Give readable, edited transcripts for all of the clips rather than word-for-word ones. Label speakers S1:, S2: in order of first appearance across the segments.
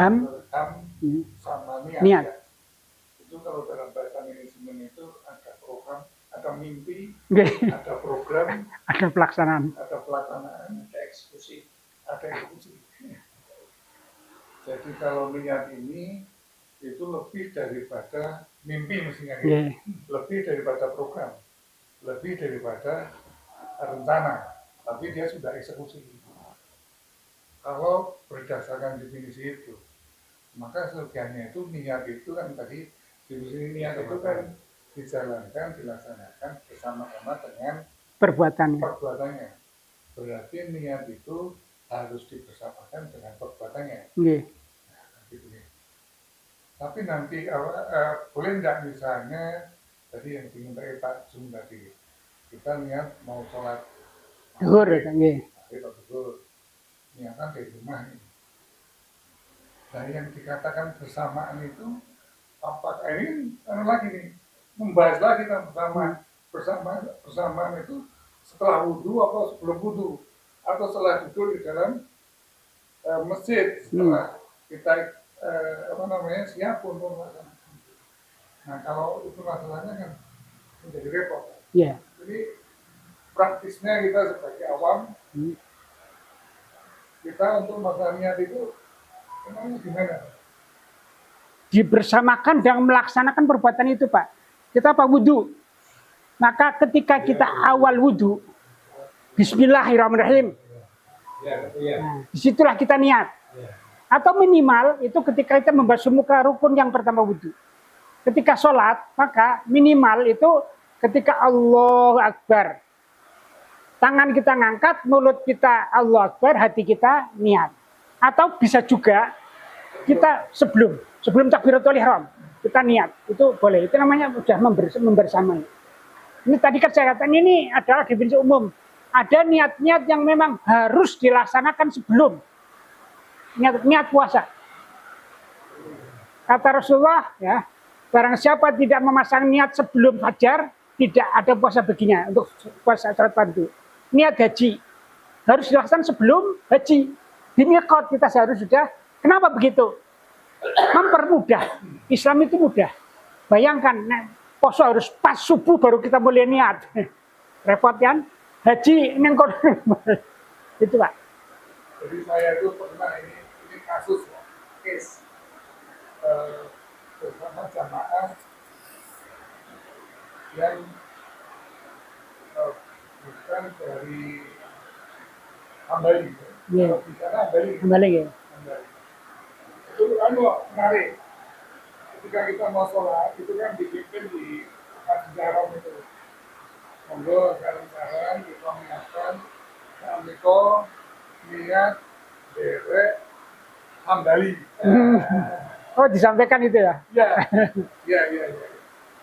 S1: Ham
S2: sama niat.
S1: niat.
S2: Ya. Itu kalau dalam bahasa manajemen itu ada program, ada mimpi, ada program,
S1: ada pelaksanaan,
S2: ada eksekusi, ada eksekusi. Jadi kalau niat ini itu lebih daripada mimpi mestinya, lebih daripada program, lebih daripada rencana, tapi dia sudah eksekusi. Kalau berdasarkan definisi itu, maka sebagiannya itu niat itu kan tadi definisi niat itu kan dijalankan, dilaksanakan bersama-sama dengan perbuatannya. Berarti niat itu harus dibersamakan dengan perbuatannya. Nah, gitu ya. Tapi nanti boleh nggak misalnya tadi yang dimintai Pak Jum tadi, kita niat mau sholat
S1: zuhur,
S2: niatan dari rumah ini. Nah yang dikatakan bersamaan itu apakah ini lagi nih membahas lagi bersamaan itu setelah wudhu atau sebelum wudhu atau setelah duduk di dalam masjid setelah kita siap untuk melaksanakan. Nah kalau itu masalahnya kan menjadi repot. Jadi praktisnya kita sebagai awam kita untuk masalah niat itu gimana?
S1: Dibersamakan dan melaksanakan perbuatan itu, Pak. Kita apa wudhu? Maka ketika kita awal wudhu, Bismillahirrahmanirrahim. Nah, disitulah kita niat. Atau minimal itu ketika kita membasuh muka rukun yang pertama wudhu. Ketika sholat, maka minimal itu ketika Allahu Akbar. Tangan kita ngangkat, mulut kita Allahu Akbar, hati kita niat. Atau bisa juga kita sebelum takbiratul ihram kita niat, itu boleh. Itu namanya sudah membersamai. Ini tadi kan saya katakan ini adalah definisi umum. Ada niat-niat yang memang harus dilaksanakan sebelum niat puasa. Kata Rasulullah, ya, barang siapa tidak memasang niat sebelum fajar, tidak ada puasa baginya untuk puasa salat fardu. Niat haji harus dilaksanakan sebelum haji. Di miqat kita seharusnya sudah. Kenapa begitu? Mempermudah. Islam itu mudah. Bayangkan, poso harus pas subuh baru kita mulai niat. Repot kan? Haji nengkor. Itu Pak.
S2: Jadi saya itu pernah ini kasus case bersama jamaah yang bukan dari Hambali. Di sana Hambali ya. Itu menarik. Ketika kita mau sholat, itu kan dipimpin di Masjidil Haram itu. Monggo sekarang kita mengingatkan Assalamualaikum niat derek Hambali.
S1: Oh disampaikan itu ya?
S2: Iya.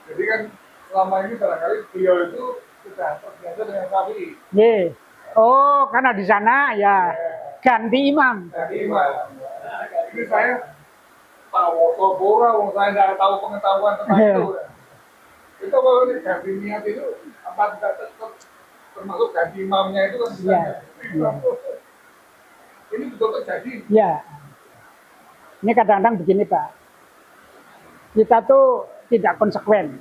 S2: Jadi kan selama ini barangkali beliau itu sudah terbiasa dengan Syafi'i.
S1: Oh karena di sana ya ganti imam.
S2: Ini saya tahu Bora, saya tidak tahu pengetahuan tentang itu. Itu kalau ini ganti niat itu apa tidak termasuk ganti imamnya itu kan bisa. Ini betul terjadi.
S1: Ya. Ini kadang-kadang begini Pak. Kita tuh tidak konsekuen.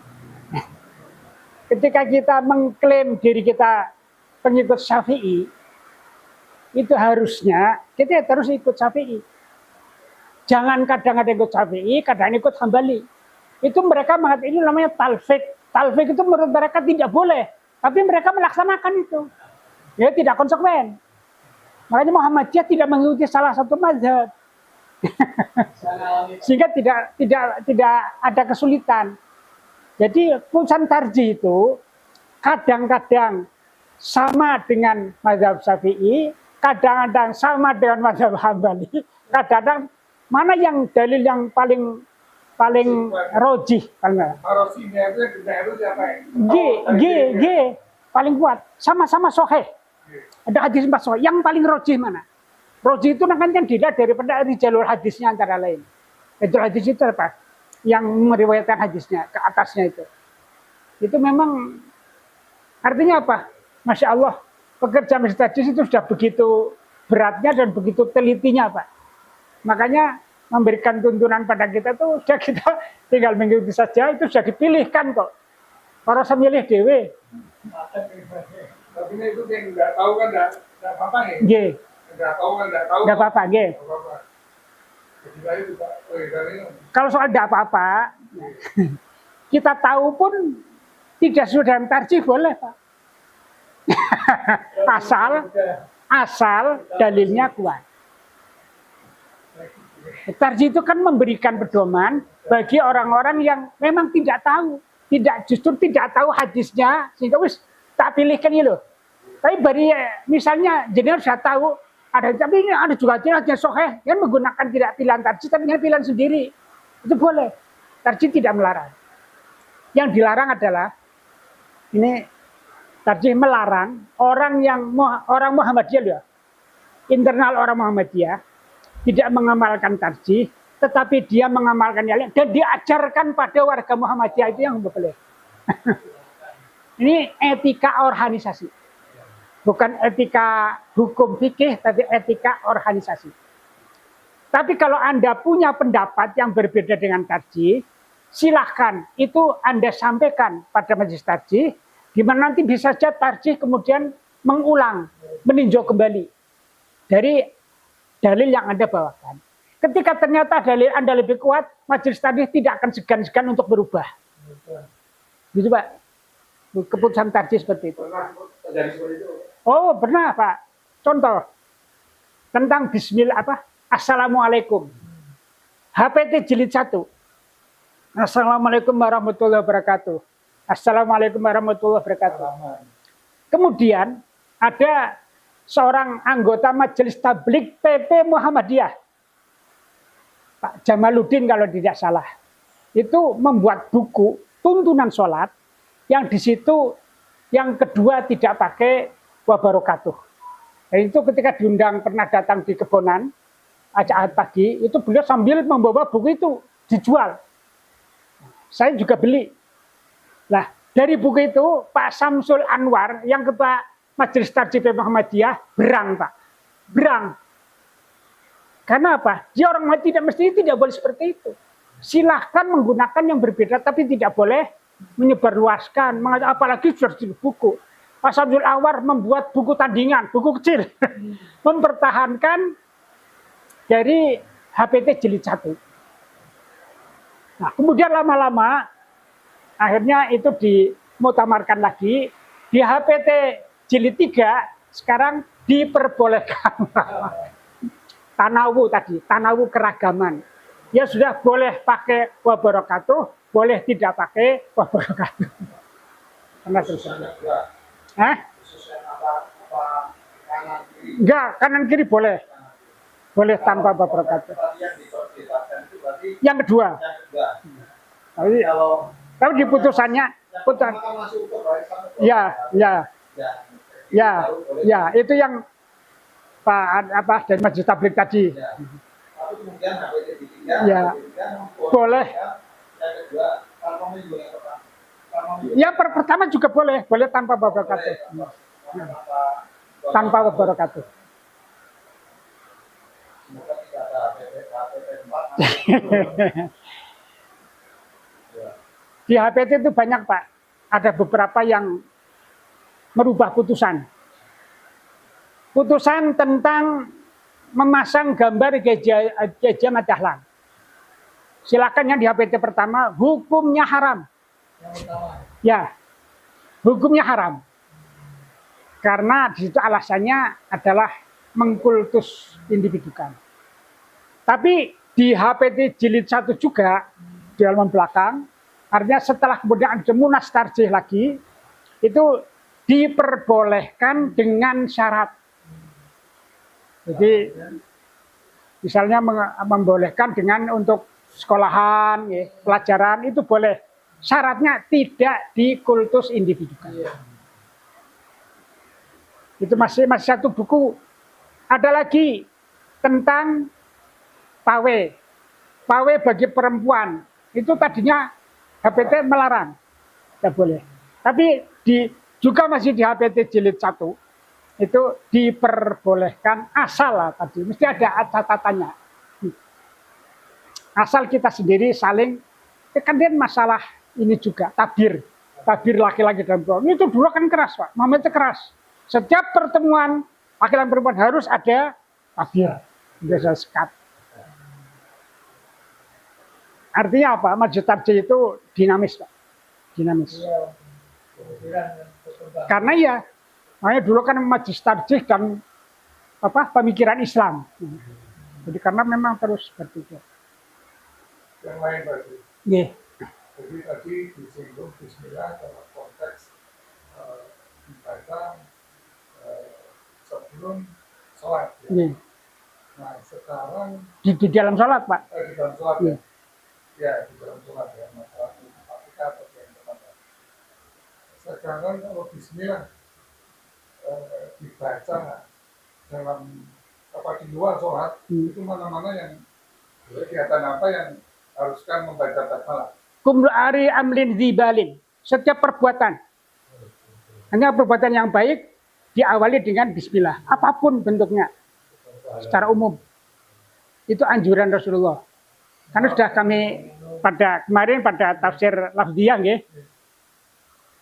S1: Ketika kita mengklaim diri kita pengikut Syafi'i, itu harusnya kita terus ikut Syafi'i. Jangan kadang-kadang ikut Syafi'i, kadang ikut Hambali. Itu mereka mengatakan ini namanya talfik. Talfik itu menurut mereka tidak boleh, tapi mereka melaksanakan itu. Ya tidak konsekuen. Makanya Muhammadiyah tidak mengikuti salah satu mazhab. Sehingga tidak ada kesulitan. Jadi putusan tarjih itu kadang-kadang sama dengan mazhab Syafi'i, kadang-kadang sama dengan mazhab Hambali, kadang-kadang mana yang dalil yang paling rojih paling kuat, sama-sama sahih. Ada hadis empat sahih, yang paling rojih mana? Rojih itu kan dilihat daripada jalur hadisnya antara lain. Jalur hadis itu apa? Yang meriwayatkan hadisnya ke atasnya itu memang artinya apa? Masya Allah, pekerja hadis itu sudah begitu beratnya dan begitu telitinya Pak. Makanya memberikan tuntunan pada kita tuh sudah kita tinggal mengikuti saja, itu sudah dipilihkan kok. Orang semilih dewe.
S2: Tapi itu yang nggak tahu kan nggak apa-apa nih.
S1: Nggih.
S2: Nggak tahu kan nggak tahu.
S1: Nggak apa-apa, nggih.
S2: Nggak apa-apa. Jadi saya juga,
S1: Kalau soal nggak apa-apa, kita tahu pun tidak sudah tarjih boleh, Pak. asal dalilnya kuat. Tarjih itu kan memberikan pedoman bagi orang-orang yang memang tidak tahu, justru tidak tahu hadisnya, sehingga wis tak pilihkan ini loh. Tapi bari misalnya jenengan sudah tahu ada, tapi ini ada juga hadisnya sahih, yang menggunakan tidak pilihan tarjih, tapi pilihan sendiri, itu boleh. Tarjih tidak melarang. Yang dilarang adalah ini tarjih melarang orang Muhammadiyah loh, internal orang Muhammadiyah tidak mengamalkan tarjih, tetapi dia mengamalkan yang lain dan diajarkan pada warga Muhammadiyah, itu yang boleh. Ini etika organisasi, bukan etika hukum fikih, tapi etika organisasi. Tapi kalau Anda punya pendapat yang berbeda dengan tarjih, silahkan itu Anda sampaikan pada majelis tarjih, di mana nanti bisa saja tarjih kemudian mengulang, meninjau kembali dari dalil yang Anda bawakan. Ketika ternyata dalil Anda lebih kuat, majelis tarjih tidak akan segan-segan untuk berubah. Gitu Pak. Keputusan tarjih seperti itu. Oh pernah Pak. Contoh tentang Bismillah Assalamualaikum. HPT jilid 1. Assalamualaikum warahmatullahi wabarakatuh. Assalamualaikum warahmatullahi wabarakatuh. Kemudian ada seorang anggota Majelis Tabligh PP Muhammadiyah, Pak Jamaluddin kalau tidak salah, itu membuat buku tuntunan sholat yang di situ yang kedua tidak pakai wabarakatuh. Dan itu ketika diundang pernah datang di Kebonan Ahad pagi, itu beliau sambil membawa buku itu dijual. Saya juga beli. Lah dari buku itu Pak Samsul Anwar yang ketua Majelis Tarjih Muhammadiyah berang Pak, berang. Karena apa? Dia orang tidak mesti tidak boleh seperti itu. Silahkan menggunakan yang berbeda, tapi tidak boleh menyebarluaskan, apalagi sudah di buku. Pak Samsul Anwar membuat buku tandingan, buku kecil, mempertahankan dari HPT jilid 1. Nah, kemudian lama-lama akhirnya itu dimutamarkan lagi di HPT jilid 3 sekarang diperbolehkan. Tanawu keragaman. Ya sudah boleh pakai wabarakatuh, boleh tidak pakai wabarakatuh. Karena terus. Enggak, kanan kiri boleh. Boleh tanpa wabarakatuh. Yang kedua. Tapi di putusannya ya, itu yang dari Majelis Tabligh tadi. Ya, boleh. Ya, pertama juga boleh tanpa wabarakatuh. Tanpa wabarakatuh. Di HPT itu banyak Pak, ada beberapa yang merubah putusan. Putusan tentang memasang gambar Gajah Mada Dahlan. Silakan yang di HPT pertama, hukumnya haram. Ya, hukumnya haram. Karena di situ alasannya adalah mengkultus individukan. Tapi di HPT jilid 1 juga, di halaman belakang, artinya setelah kemudian ada munas tarjih lagi, itu diperbolehkan dengan syarat. Jadi misalnya membolehkan dengan untuk sekolahan, ya, pelajaran itu boleh. Syaratnya tidak dikultus individukan. Itu masih satu buku. Ada lagi tentang pawe. Pawe bagi perempuan. Itu tadinya HPT melarang. Tidak boleh. Tapi juga masih di HPT jilid 1. Itu diperbolehkan asal lah tadi. Mesti ada catatannya. Asal kita sendiri saling, kan masalah ini juga tabir laki-laki dan perempuan itu dulu kan keras Pak, Muhammad itu keras. Setiap pertemuan laki-laki perempuan harus ada tabir, biasa sekat. Artinya apa? Majlis tarjih itu dinamis Pak, dinamis. Karena ya, makanya dulu kan majlis tarjih dan pemikiran Islam. Jadi karena memang terus seperti itu.
S2: Yang lain berarti.
S1: Yeah.
S2: Jadi tadi disinggung Bismillah dalam konteks ibadah sebelum sholat. Ya.
S1: Yeah.
S2: Nah sekarang
S1: Di dalam sholat Pak.
S2: Di dalam sholat
S1: Yeah.
S2: Ya, di dalam sholat ya masalah aplikator yang pertama. Sekarang kalau Bismillah dibaca dalam di luar sholat itu mana-mana yang kegiatan apa yang haruskan membaca basmalah. Kumlu
S1: ari amlin zibalin, setiap perbuatan, hanya perbuatan yang baik diawali dengan Bismillah, apapun bentuknya, secara umum. Itu anjuran Rasulullah. Karena sudah kami kemarin pada tafsir lafziyah,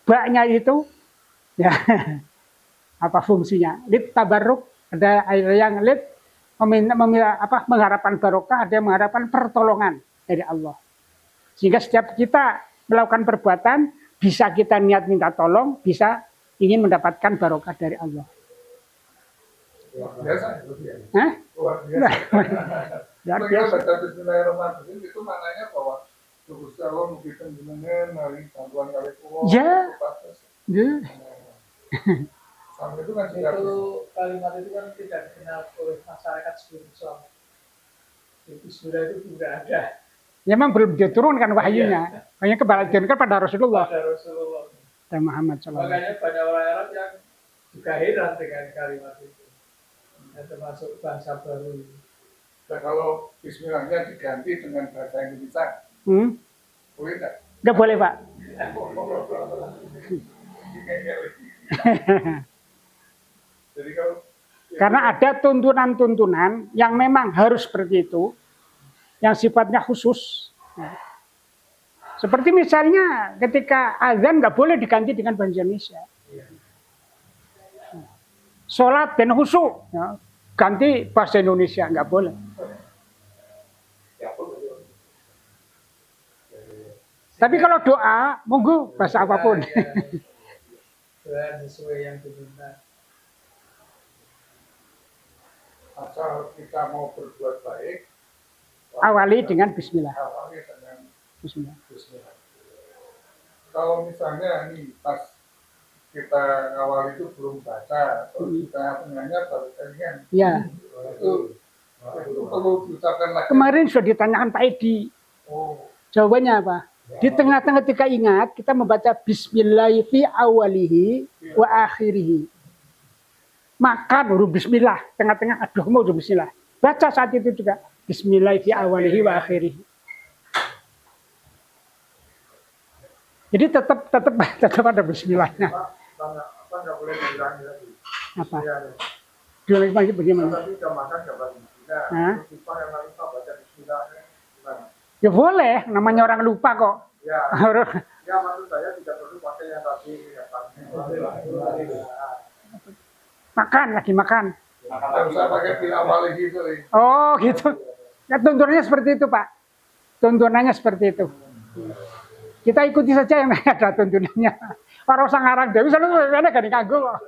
S1: baknya itu, ya apa fungsinya? Lid tabarruk, ada yang lid mengharapkan barokah, ada yang mengharapkan pertolongan dari Allah. Sehingga setiap kita melakukan perbuatan, bisa kita niat minta tolong, bisa ingin mendapatkan barokah dari Allah.
S2: Luar biasa.
S1: Hah?
S2: Luar biasa.
S1: Luar biasa.
S2: Baca Bismillahirrahmanirrahim itu maknanya bahwa Gusti Allah memberikan jenengan dari bantuan kali pulau.
S1: Ya. Ya.
S2: Sampai itu kan juga
S3: itu kalimat itu kan tidak dikenal oleh masyarakat sebelum Islam. Bismillah itu tidak ada.
S1: Ya, memang belum diturunkan wahyunya. Hanya diturunkan pada Rasulullah.
S3: Pada Rasulullah.
S1: Dan Muhammad SAW.
S3: Makanya banyak orang Arab yang juga heran dengan kalimat itu. Dan termasuk bangsa baru.
S2: Dan kalau Bismillahnya diganti dengan bahasa Indonesia, boleh nggak?
S1: Nggak boleh Pak.
S2: Jadi kalau
S1: karena ada tuntunan-tuntunan yang memang harus seperti itu, yang sifatnya khusus. Seperti misalnya ketika azan nggak boleh diganti dengan bahasa Indonesia. Sholat dan khusyuk, ganti bahasa Indonesia nggak boleh. Tapi kalau doa, monggo bahasa apapun.
S3: Doa sesuai yang diminta.
S2: asal kita mau berbuat baik,
S1: Awali dengan Bismillah.
S2: awali dengan
S1: Bismillah.
S2: Bismillah. Kalau misalnya ini pas kita awal itu belum baca, terus kita penyanyi baru kan?
S1: Ya.
S2: Itu perlu diucapkan lagi.
S1: Kemarin sudah ditanyakan Pak Edi.
S2: Oh.
S1: Jawabannya apa? Di tengah-tengah ketika ingat, kita membaca Bismillah fi awalihi wa akhirihi. Makan huruf Bismillah, tengah-tengah aduh mau huruf Bismillah. Baca saat itu juga Bismillah fi awalihi wa akhirihi. Jadi tetap ada Bismillahnya.
S2: Apa nggak boleh diulangi lagi?
S1: Apa?
S2: Ya,
S1: Diulangi lagi bagaimana?
S2: tapi udah makan nggak baca Bismillah.
S1: Hah?
S2: Terus lupa yang lupa baca Bismillah. Gimana?
S1: Ya boleh, namanya orang lupa kok.
S2: Ya,
S1: Orang
S2: ya maksud saya tidak perlu pakai yang tadi ya
S1: makan lagi makan.
S2: Nggak usah pakai bil awali gitu.
S1: Oh gitu. Ya, tuntunannya seperti itu Pak. Tuntunannya seperti itu. Kita ikuti saja yang ada tuntunannya. Para usah ngarang dewi selalu ada gak dikagum kok.